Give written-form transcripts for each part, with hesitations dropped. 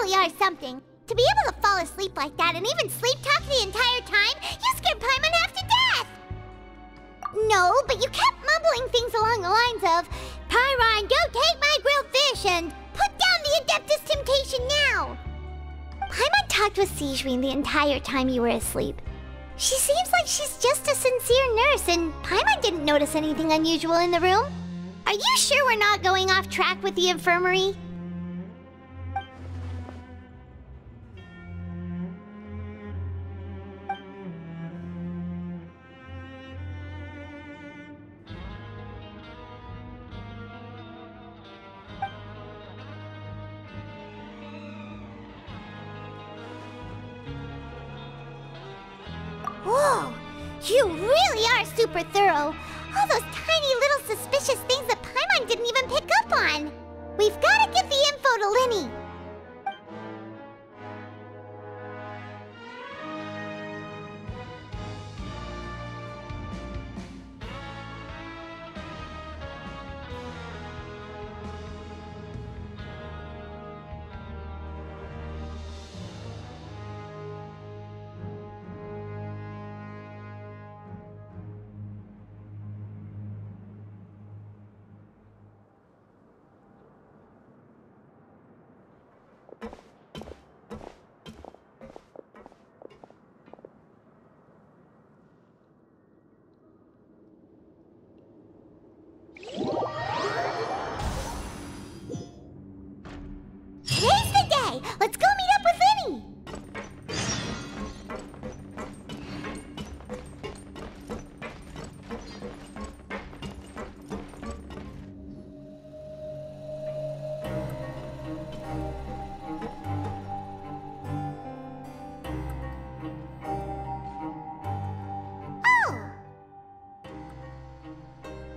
really are something. To be able to fall asleep like that and even sleep talk the entire time, you scared Paimon half to death! No, but you kept mumbling things along the lines of, Pyron, don't take my grilled fish, and put down the Adeptus Temptation now! Paimon talked with Sigewinne the entire time you were asleep. She seems like she's just a sincere nurse, and Paimon didn't notice anything unusual in the room. Are you sure we're not going off track with the infirmary? Whoa! You really are super thorough! All those tiny little suspicious things that Paimon didn't even pick up on! We've gotta get the info to Lyney! Today's the day! Let's go meet up with Lyney!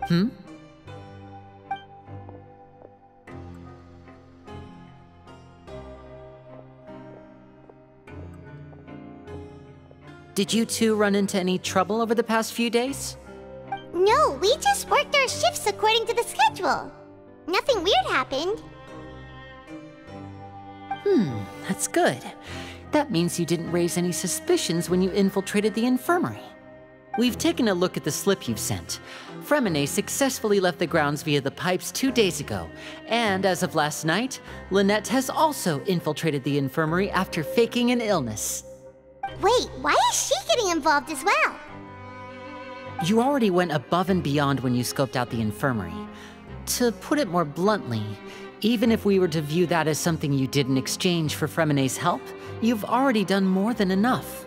Hmm? Did you two run into any trouble over the past few days? No, we just worked our shifts according to the schedule. Nothing weird happened. That's good. That means you didn't raise any suspicions when you infiltrated the infirmary. We've taken a look at the slip you've sent. Fremine successfully left the grounds via the pipes 2 days ago, and as of last night, Lynette has also infiltrated the infirmary after faking an illness. Wait, why is she getting involved as well? You already went above and beyond when you scoped out the infirmary. To put it more bluntly, even if we were to view that as something you did in exchange for Fremine's help, you've already done more than enough.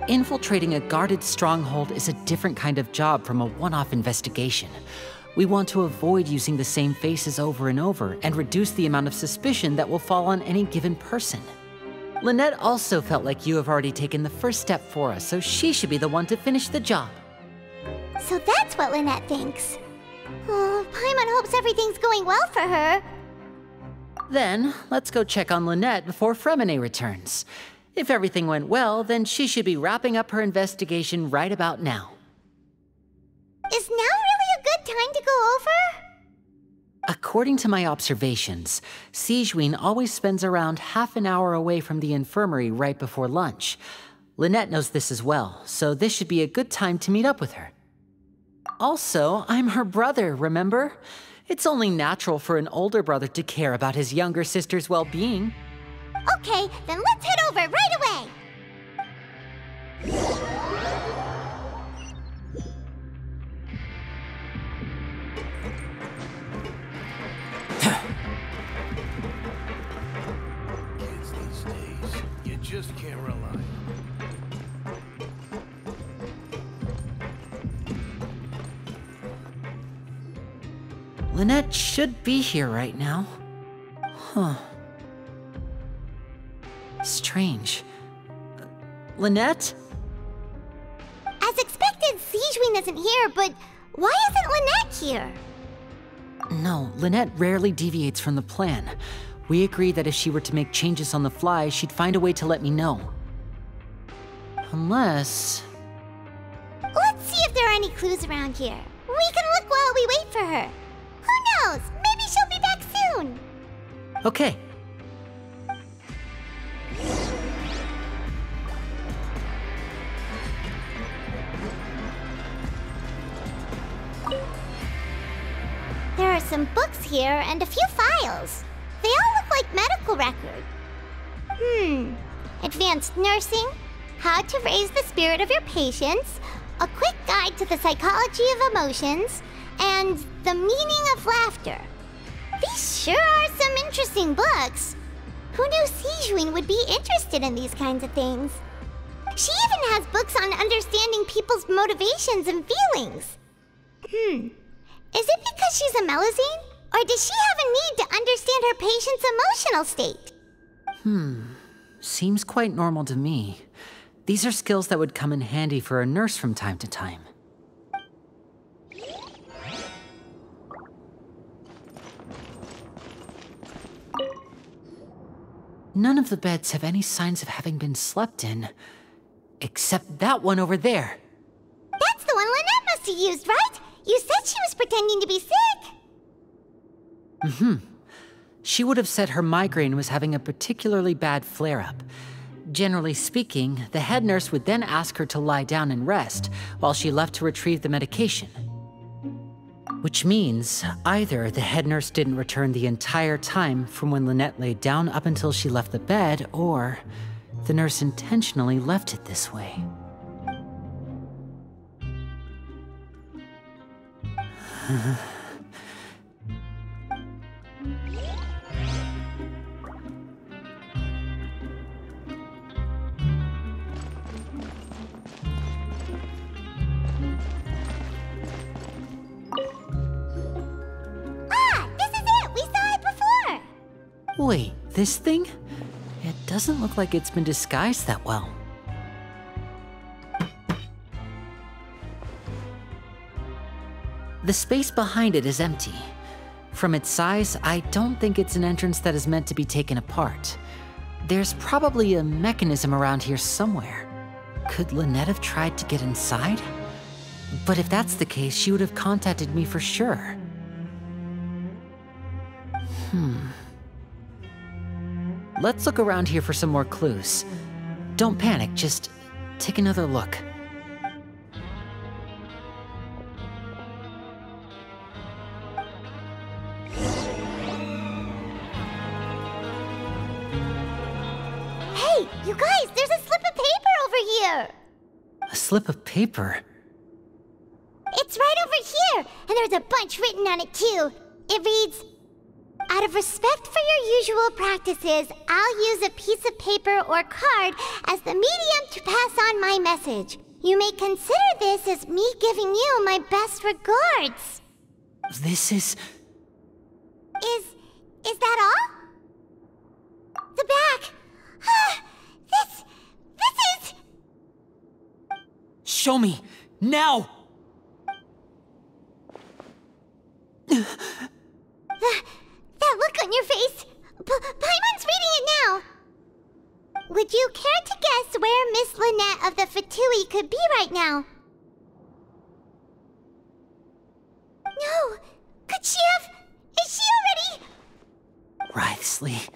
Infiltrating a guarded stronghold is a different kind of job from a one-off investigation. We want to avoid using the same faces over and over and reduce the amount of suspicion that will fall on any given person. Lynette also felt like you have already taken the first step for us, so she should be the one to finish the job. So that's what Lynette thinks. Oh, Paimon hopes everything's going well for her. Then, let's go check on Lynette before Fremine returns. If everything went well, then she should be wrapping up her investigation right about now. Is now really a good time to go over? According to my observations, Sigewinne always spends around half an hour away from the infirmary right before lunch. Lynette knows this as well, so this should be a good time to meet up with her. Also, I'm her brother, remember? It's only natural for an older brother to care about his younger sister's well-being. Okay, then let's head over right away! Kids these days, you just can't rely on them. Lynette should be here right now. Huh. Strange. Lynette? As expected, Sigewinne isn't here, but why isn't Lynette here? No, Lynette rarely deviates from the plan. We agreed that if she were to make changes on the fly, she'd find a way to let me know. Unless... Let's see if there are any clues around here. We can look while we wait for her. Who knows? Maybe she'll be back soon. Okay. some books here and a few files. They all look like medical records. Advanced nursing, how to raise the spirit of your patients, a quick guide to the psychology of emotions, and the meaning of laughter. These sure are some interesting books. Who knew Sijuin would be interested in these kinds of things? She even has books on understanding people's motivations and feelings. Is it because she's a Melusine? Or does she have a need to understand her patient's emotional state? Seems quite normal to me. These are skills that would come in handy for a nurse from time to time. None of the beds have any signs of having been slept in. Except that one over there. That's the one Lynette must have used, right? You said she was pretending to be sick. She would have said her migraine was having a particularly bad flare-up. Generally speaking, the head nurse would then ask her to lie down and rest, while she left to retrieve the medication. Which means, either the head nurse didn't return the entire time from when Lynette laid down up until she left the bed, or the nurse intentionally left it this way. Wait, this thing? It doesn't look like it's been disguised that well. The space behind it is empty. From its size, I don't think it's an entrance that is meant to be taken apart. There's probably a mechanism around here somewhere. Could Lynette have tried to get inside? But if that's the case, she would have contacted me for sure. Let's look around here for some more clues. Don't panic, just take another look. Hey, you guys, there's a slip of paper over here! A slip of paper? It's right over here, and there's a bunch written on it too. It reads, "Out of respect for your usual practices, I'll use a piece of paper or card as the medium to pass on my message. You may consider this as me giving you my best regards." This is... Is that all? The back. This is... Show me! Now! That look on your face! Paimon's reading it now! Would you care to guess where Miss Lynette of the Fatui could be right now? No! Could she have... Is she already... Writhsley.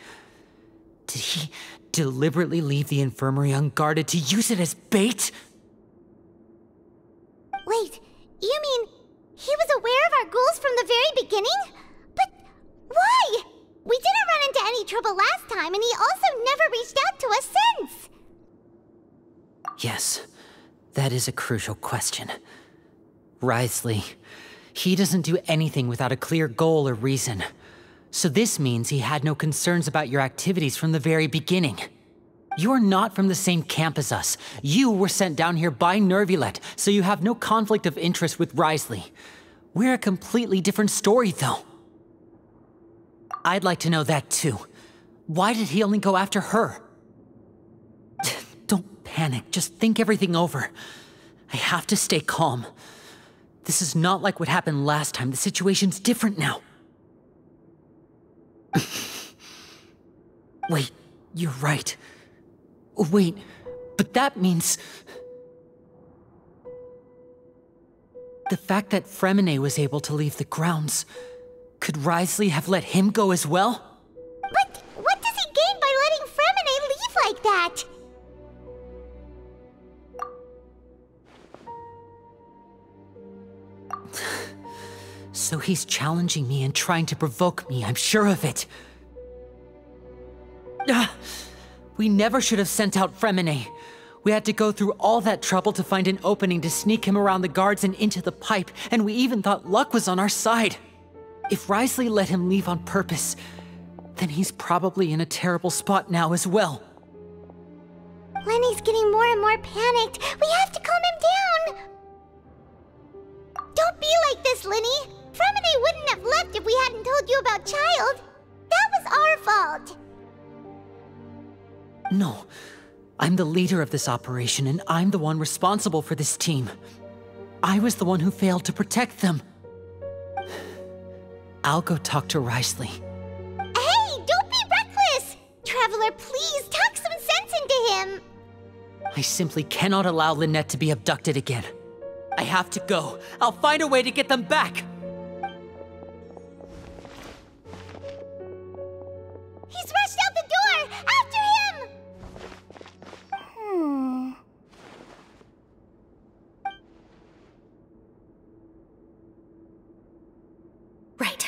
Did he deliberately leave the infirmary unguarded to use it as bait? Wait, you mean he was aware of our goals from the very beginning? But why? We didn't run into any trouble last time, and he also never reached out to us since. Yes, that is a crucial question. Writhsley, he doesn't do anything without a clear goal or reason. So this means he had no concerns about your activities from the very beginning. You're not from the same camp as us. You were sent down here by Nervulet, so you have no conflict of interest with Writhsley. We're a completely different story, though. I'd like to know that, too. Why did he only go after her? Don't panic, just think everything over. I have to stay calm. This is not like what happened last time. The situation's different now. Wait, you're right. Wait, but that means... The fact that Fremine was able to leave the grounds, could Writhsley have let him go as well? But what does he gain by letting Fremine leave like that? So he's challenging me and trying to provoke me, I'm sure of it. We never should have sent out Fremine. We had to go through all that trouble to find an opening to sneak him around the guards and into the pipe, and we even thought luck was on our side. If Wriothesley let him leave on purpose, then he's probably in a terrible spot now as well. Lenny's getting more and more panicked. We have to calm him down. Don't be like this, Lenny. Fremine wouldn't have left if we hadn't told you about Child. That was our fault. No. I'm the leader of this operation, and I'm the one responsible for this team. I was the one who failed to protect them. I'll go talk to Wriothesley. Hey, don't be reckless! Traveler, please, talk some sense into him! I simply cannot allow Lynette to be abducted again. I have to go. I'll find a way to get them back! He's rushed out the door! After him! Right.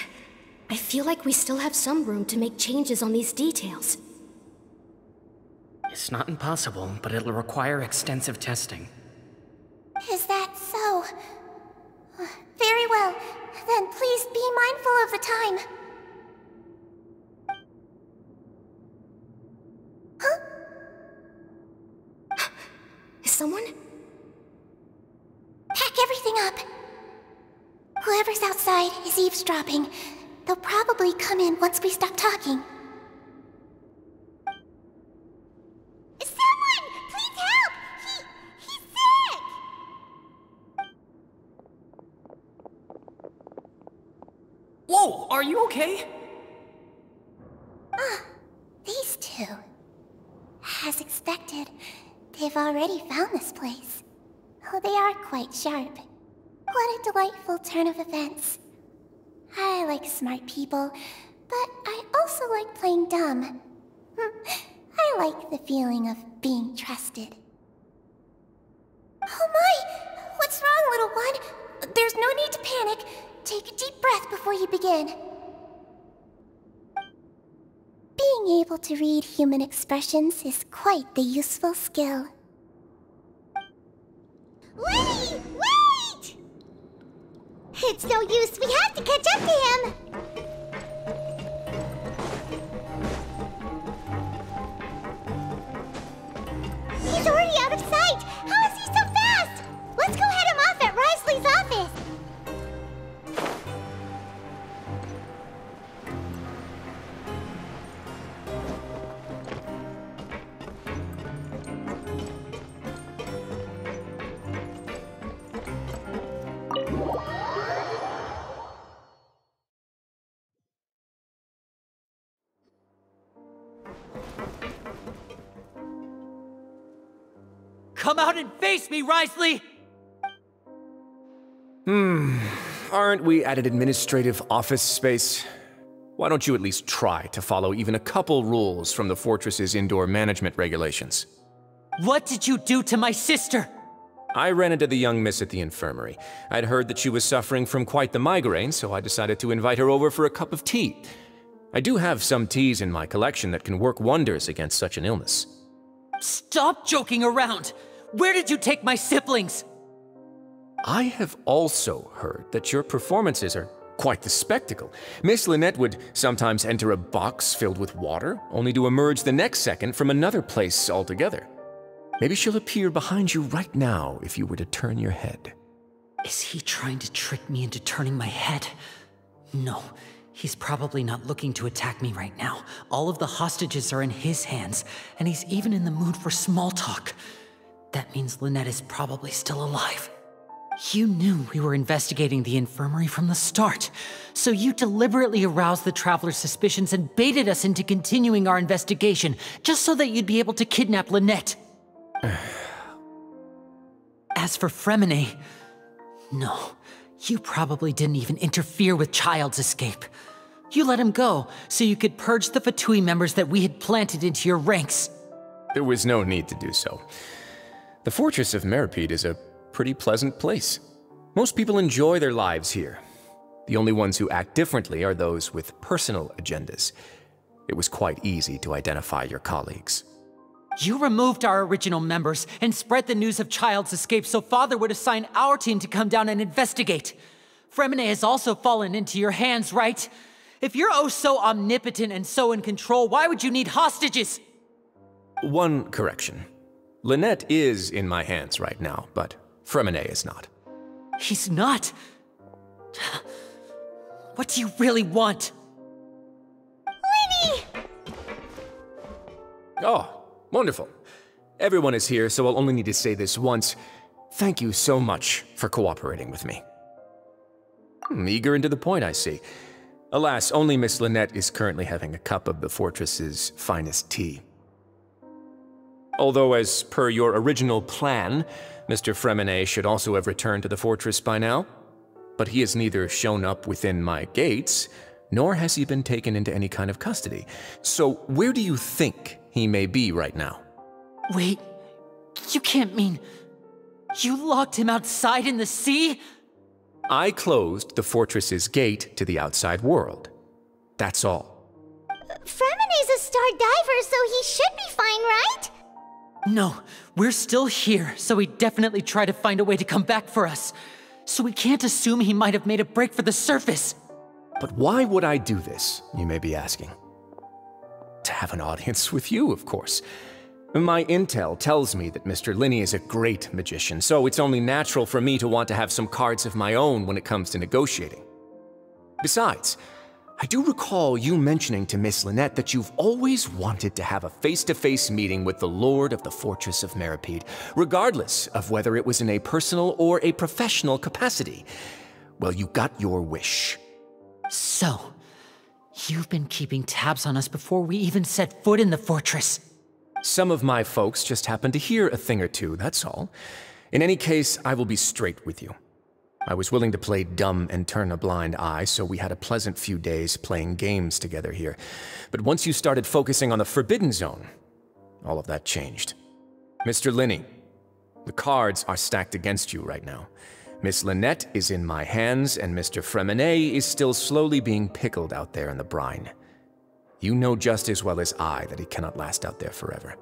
I feel like we still have some room to make changes on these details. It's not impossible, but it'll require extensive testing. Is that so? Very well. Then please be mindful of the time. Huh? Is someone? Pack everything up. Whoever's outside is eavesdropping. They'll probably come in once we stop talking. Someone! Please help! He's sick! Whoa, are you okay? These two. As expected, they've already found this place. Oh, they are quite sharp. What a delightful turn of events. I like smart people, but I also like playing dumb. I like the feeling of being trusted. Oh my! What's wrong, little one? There's no need to panic. Take a deep breath before you begin. Being able to read human expressions is quite the useful skill. Lenny! Wait! It's no use. We have to catch up to him. He's already out of sight! How is he so fast? Let's go head him off at Wriothesley's office! Come out and face me, Wriothesley! Aren't we at an administrative office space? Why don't you at least try to follow even a couple rules from the fortress's indoor management regulations? What did you do to my sister? I ran into the young miss at the infirmary. I'd heard that she was suffering from quite the migraine, so I decided to invite her over for a cup of tea. I do have some teas in my collection that can work wonders against such an illness. Stop joking around! Where did you take my siblings? I have also heard that your performances are quite the spectacle. Miss Lynette would sometimes enter a box filled with water, only to emerge the next second from another place altogether. Maybe she'll appear behind you right now if you were to turn your head. Is he trying to trick me into turning my head? No, he's probably not looking to attack me right now. All of the hostages are in his hands, and he's even in the mood for small talk. That means Lynette is probably still alive. You knew we were investigating the infirmary from the start, so you deliberately aroused the Traveler's suspicions and baited us into continuing our investigation, just so that you'd be able to kidnap Lynette. As for Fremine, no, you probably didn't even interfere with Child's escape. You let him go, so you could purge the Fatui members that we had planted into your ranks. There was no need to do so. The Fortress of Meripede is a pretty pleasant place. Most people enjoy their lives here. The only ones who act differently are those with personal agendas. It was quite easy to identify your colleagues. You removed our original members and spread the news of Child's escape so Father would assign our team to come down and investigate. Fremine has also fallen into your hands, right? If you're oh so omnipotent and so in control, why would you need hostages? One correction. Lynette is in my hands right now, but Fremine is not. He's not? What do you really want? Lenny! Oh, wonderful. Everyone is here, so I'll only need to say this once. Thank you so much for cooperating with me. Eager and to the point, I see. Alas, only Miss Lynette is currently having a cup of the fortress's finest tea. Although, as per your original plan, Mr. Fremine should also have returned to the fortress by now. But he has neither shown up within my gates, nor has he been taken into any kind of custody. So where do you think he may be right now? Wait, you can't mean... you locked him outside in the sea? I closed the fortress's gate to the outside world. That's all. Fremine's a star diver, so he should be fine, right? No, we're still here, so he definitely tried to find a way to come back for us. So we can't assume he might have made a break for the surface. But why would I do this, you may be asking? To have an audience with you, of course. My intel tells me that Mr. Linney is a great magician, so it's only natural for me to want to have some cards of my own when it comes to negotiating. Besides, I do recall you mentioning to Miss Lynette that you've always wanted to have a face-to-face meeting with the Lord of the Fortress of Meripede, regardless of whether it was in a personal or a professional capacity. Well, you got your wish. So, you've been keeping tabs on us before we even set foot in the fortress. Some of my folks just happened to hear a thing or two, that's all. In any case, I will be straight with you. I was willing to play dumb and turn a blind eye, so we had a pleasant few days playing games together here. But once you started focusing on the Forbidden Zone, all of that changed. Mr. Linney, the cards are stacked against you right now. Miss Lynette is in my hands, and Mr. Fremine is still slowly being pickled out there in the brine. You know just as well as I that he cannot last out there forever.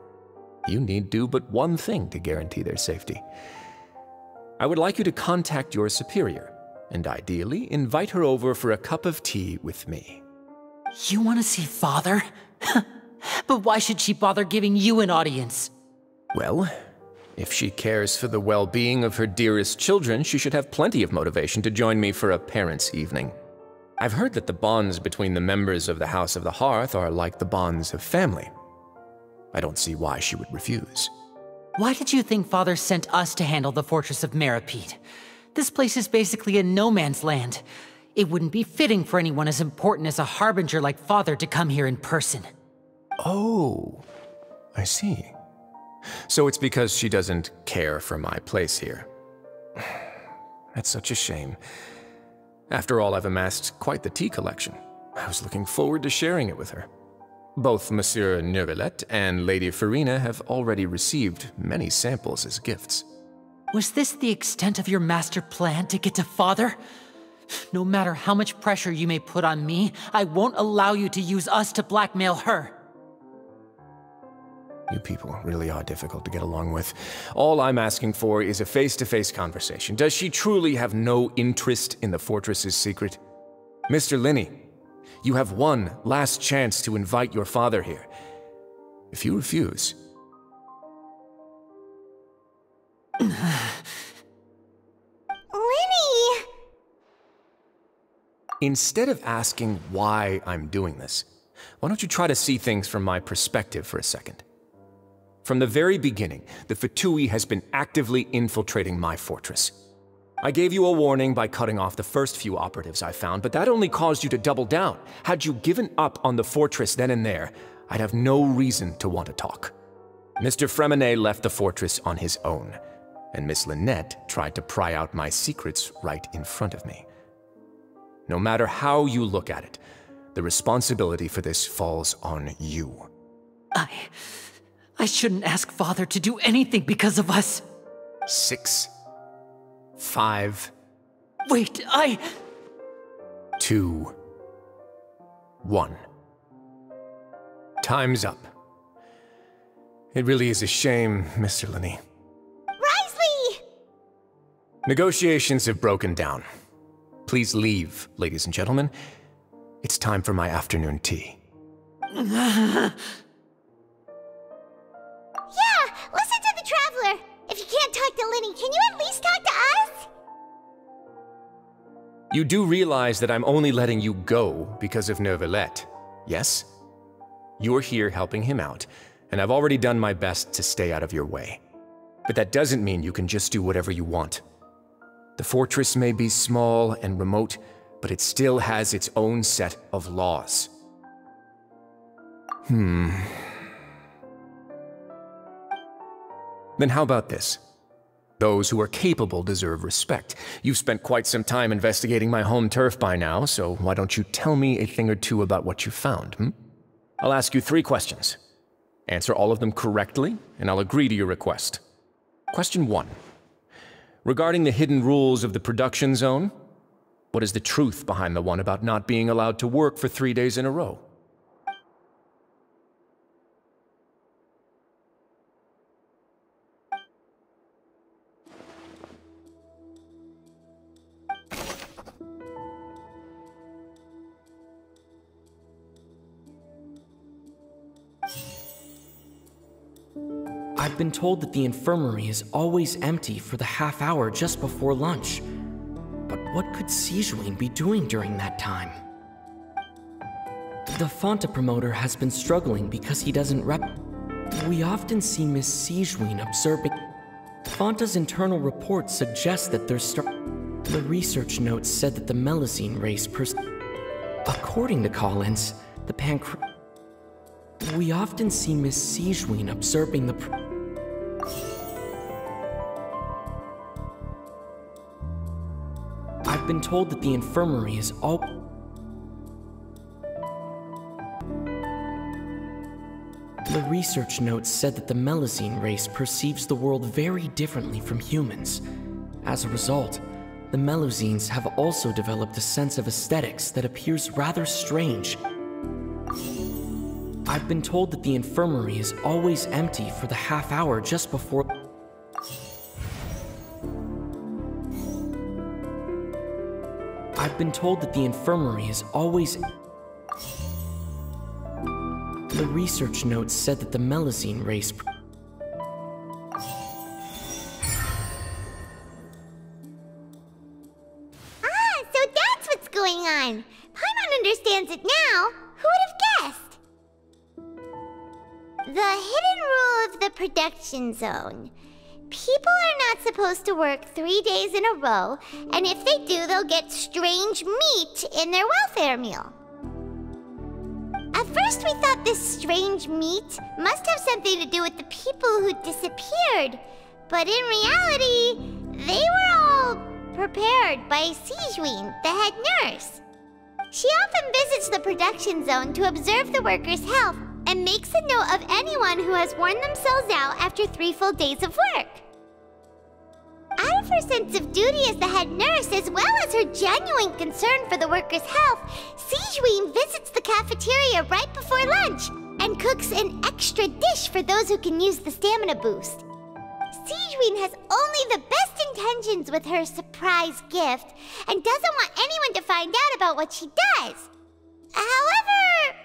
You need do but one thing to guarantee their safety. I would like you to contact your superior, and ideally invite her over for a cup of tea with me. You want to see Father? But why should she bother giving you an audience? Well, if she cares for the well-being of her dearest children, she should have plenty of motivation to join me for a parents' evening. I've heard that the bonds between the members of the House of the Hearth are like the bonds of family. I don't see why she would refuse. Why did you think Father sent us to handle the Fortress of Meripede? This place is basically a no-man's land. It wouldn't be fitting for anyone as important as a harbinger like Father to come here in person. Oh, I see. So it's because she doesn't care for my place here. That's such a shame. After all, I've amassed quite the tea collection. I was looking forward to sharing it with her. Both Monsieur Neuvillette and Lady Farina have already received many samples as gifts. Was this the extent of your master plan to get to Father? No matter how much pressure you may put on me, I won't allow you to use us to blackmail her. You people really are difficult to get along with. All I'm asking for is a face-to-face conversation. Does she truly have no interest in the fortress's secret? Mr. Linney, you have one last chance to invite your father here. If you refuse... Lenny! Instead of asking why I'm doing this, why don't you try to see things from my perspective for a second? From the very beginning, the Fatui has been actively infiltrating my fortress. I gave you a warning by cutting off the first few operatives I found, but that only caused you to double down. Had you given up on the fortress then and there, I'd have no reason to want to talk. Mr. Fremine left the fortress on his own, and Miss Lynette tried to pry out my secrets right in front of me. No matter how you look at it, the responsibility for this falls on you. I shouldn't ask Father to do anything because of us. 6, 5... Wait, 2, 1. Time's up. It really is a shame, Mr. Linney. Risley! Negotiations have broken down. Please leave, ladies and gentlemen. It's time for my afternoon tea. Yeah, listen to the Traveler. If you can't talk to Linny, can you at least talk to us? You do realize that I'm only letting you go because of Neuvillette, yes? You're here helping him out, and I've already done my best to stay out of your way. But that doesn't mean you can just do whatever you want. The fortress may be small and remote, but it still has its own set of laws. Then how about this? Those who are capable deserve respect. You've spent quite some time investigating my home turf by now, so why don't you tell me a thing or two about what you found, I'll ask you 3 questions. Answer all of them correctly, and I'll agree to your request. Question 1. Regarding the hidden rules of the production zone, what is the truth behind the one about not being allowed to work for 3 days in a row? I've been told that the infirmary is always empty for the half hour just before lunch. But what could Sijuin be doing during that time? The Fonta promoter has been struggling because he doesn't We often see Miss Sijuin observing. Fonta's internal report suggests that there's The research notes said that the Melazine race According to Collins, the We often see Miss Sijuin observing the I've been told that the infirmary is all The research notes said that the Melazine race perceives the world very differently from humans. As a result, the Melazines have also developed a sense of aesthetics that appears rather strange. I've been told that the infirmary is always empty for the half hour just before I've been told that the infirmary is always The research notes said that the Melazine race So that's what's going on. Paimon understands it now. Who would have guessed? The hidden rule of the production zone. People are not supposed to work 3 days in a row, and if they do, they'll get strange meat in their welfare meal. At first, we thought this strange meat must have something to do with the people who disappeared, but in reality, they were all prepared by Sijuin, the head nurse. She often visits the production zone to observe the workers' health and makes a note of anyone who has worn themselves out after 3 full days of work. Out of her sense of duty as the head nurse, as well as her genuine concern for the workers' health, Sijuin visits the cafeteria right before lunch and cooks an extra dish for those who can use the stamina boost. Sijuin has only the best intentions with her surprise gift and doesn't want anyone to find out about what she does. However,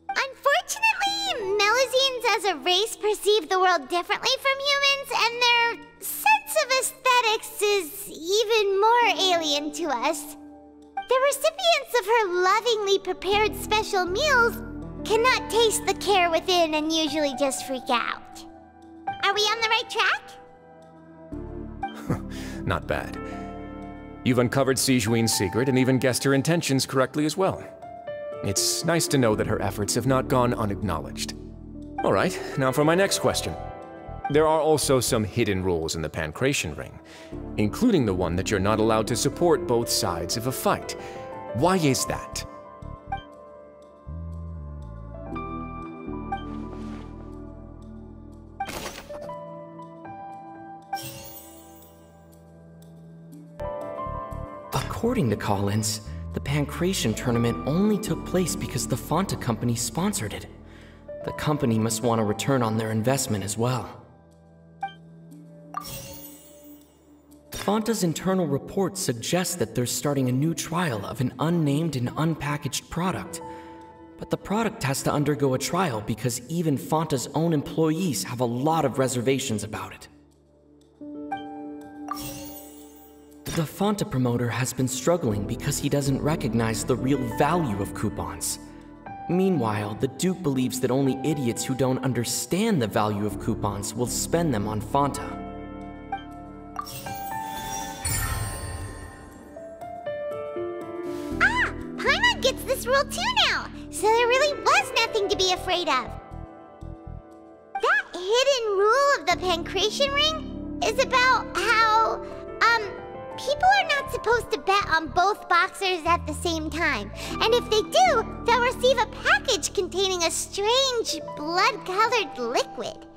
unfortunately, Melazines as a race perceive the world differently from humans, and their sense of aesthetics is even more alien to us. The recipients of her lovingly prepared special meals cannot taste the care within and usually just freak out. Are we on the right track? Not bad. You've uncovered Sijuin's secret and even guessed her intentions correctly as well. It's nice to know that her efforts have not gone unacknowledged. All right, now for my next question. There are also some hidden rules in the Pancration Ring, including the one that you're not allowed to support both sides of a fight. Why is that? According to Collins, the The Pancration tournament only took place because the Fanta company sponsored it. The company must want a return on their investment as well. Fanta's internal reports suggest that they're starting a new trial of an unnamed and unpackaged product. But the product has to undergo a trial because even Fanta's own employees have a lot of reservations about it. The Fanta promoter has been struggling because he doesn't recognize the real value of coupons. Meanwhile, the Duke believes that only idiots who don't understand the value of coupons will spend them on Fanta. Paimon gets this rule too now, so there really was nothing to be afraid of. That hidden rule of the Pancration ring is about how, people are not supposed to bet on both boxers at the same time. And if they do, they'll receive a package containing a strange, blood-colored liquid.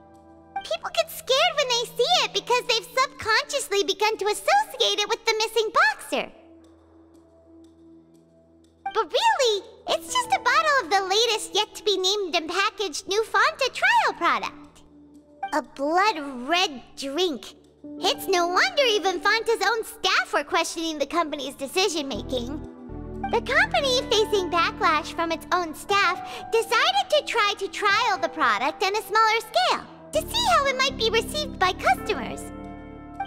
People get scared when they see it because they've subconsciously begun to associate it with the missing boxer. But really, it's just a bottle of the latest yet-to-be-named and packaged new Fanta trial product. A blood-red drink. It's no wonder even Fanta's own staff were questioning the company's decision-making. The company, facing backlash from its own staff, decided to try to trial the product on a smaller scale, to see how it might be received by customers.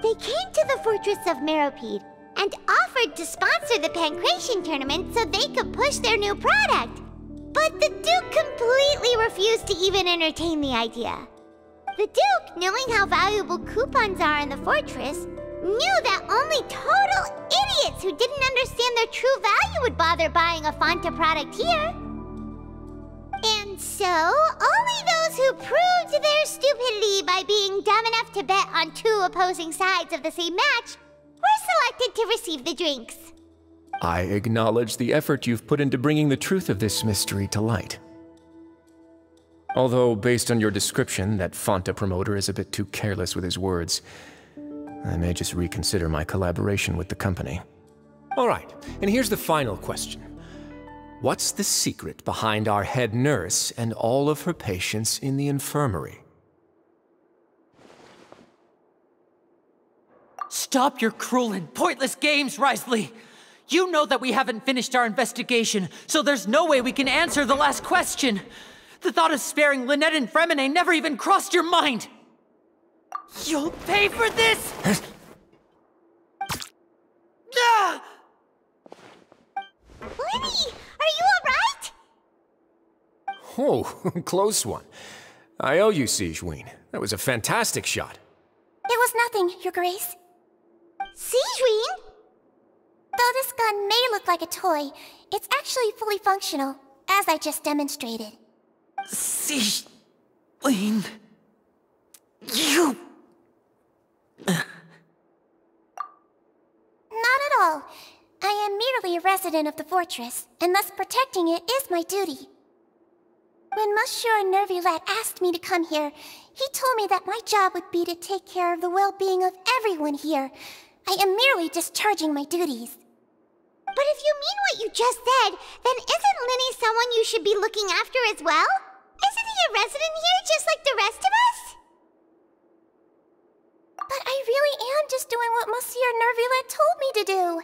They came to the fortress of Meropide and offered to sponsor the Pancration tournament so they could push their new product. But the Duke completely refused to even entertain the idea. The Duke, knowing how valuable coupons are in the fortress, knew that only total idiots who didn't understand their true value would bother buying a Fanta product here. And so, only those who proved their stupidity by being dumb enough to bet on two opposing sides of the same match were selected to receive the drinks. I acknowledge the effort you've put into bringing the truth of this mystery to light. Although, based on your description, that Fanta promoter is a bit too careless with his words, I may just reconsider my collaboration with the company. All right, and here's the final question. What's the secret behind our head nurse and all of her patients in the infirmary? Stop your cruel and pointless games, Risley! You know that we haven't finished our investigation, so there's no way we can answer the last question! The thought of sparing Lynette and Fremine never even crossed your mind! You'll pay for this! Ah! Lenny, are you alright? Oh, close one. I owe you, Sigewinne. That was a fantastic shot. It was nothing, Your Grace. Sigewinne? Though this gun may look like a toy, it's actually fully functional, as I just demonstrated. Sigewinne... You... Not at all. I am merely a resident of the fortress, and thus protecting it is my duty. When Monsieur Nervulette asked me to come here, he told me that my job would be to take care of the well-being of everyone here. I am merely discharging my duties. But if you mean what you just said, then isn't Linny someone you should be looking after as well? Isn't he a resident here just like the rest of us? But I really am just doing what Monsieur Nervulette told me to do.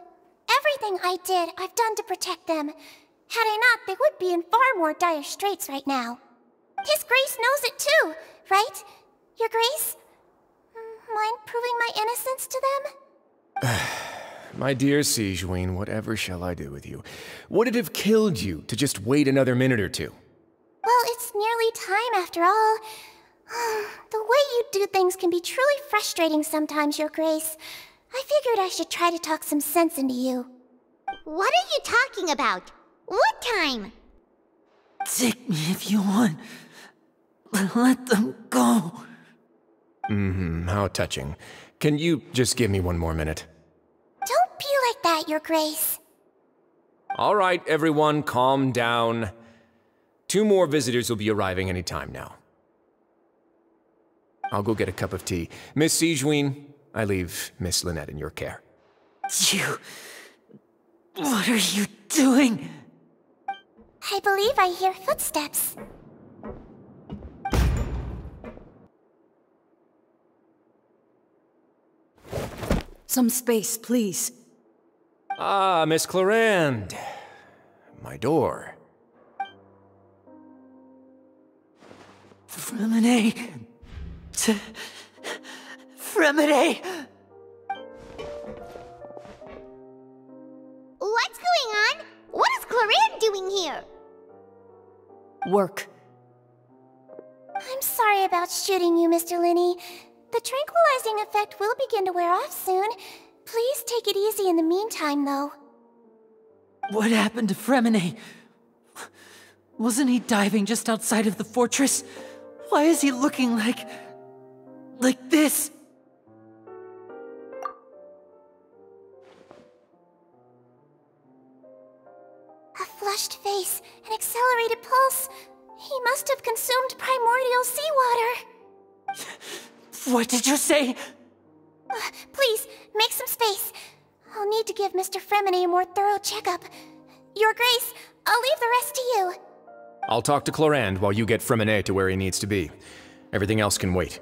Everything I did, I've done to protect them. Had I not, they would be in far more dire straits right now. His Grace knows it too, right? Your Grace? Mind proving my innocence to them? My dear Sigewinne, whatever shall I do with you? Would it have killed you to just wait another minute or two? Well, it's nearly time after all. The way you do things can be truly frustrating sometimes, Your Grace. I figured I should try to talk some sense into you. What are you talking about? What time? Take me if you want. Let them go. How touching. Can you just give me one more minute? Don't be like that, Your Grace. All right, everyone, calm down. 2 more visitors will be arriving any time now. I'll go get a cup of tea. Miss Sigewinne, I leave Miss Lynette in your care. You... What are you doing? I believe I hear footsteps. Some space, please. Ah, Miss Clorinde. My door. Fremine. Fremine! What's going on? What is Clorinde doing here? Work. I'm sorry about shooting you, Mr. Linney. The tranquilizing effect will begin to wear off soon. Please take it easy in the meantime, though. What happened to Fremine? Wasn't he diving just outside of the fortress? Why is he looking like this? A flushed face, an accelerated pulse. He must have consumed primordial seawater. What did you say? Please, make some space. I'll need to give Mr. Fremine a more thorough checkup. Your Grace, I'll leave the rest to you. I'll talk to Clorinde while you get Fremine to where he needs to be. Everything else can wait.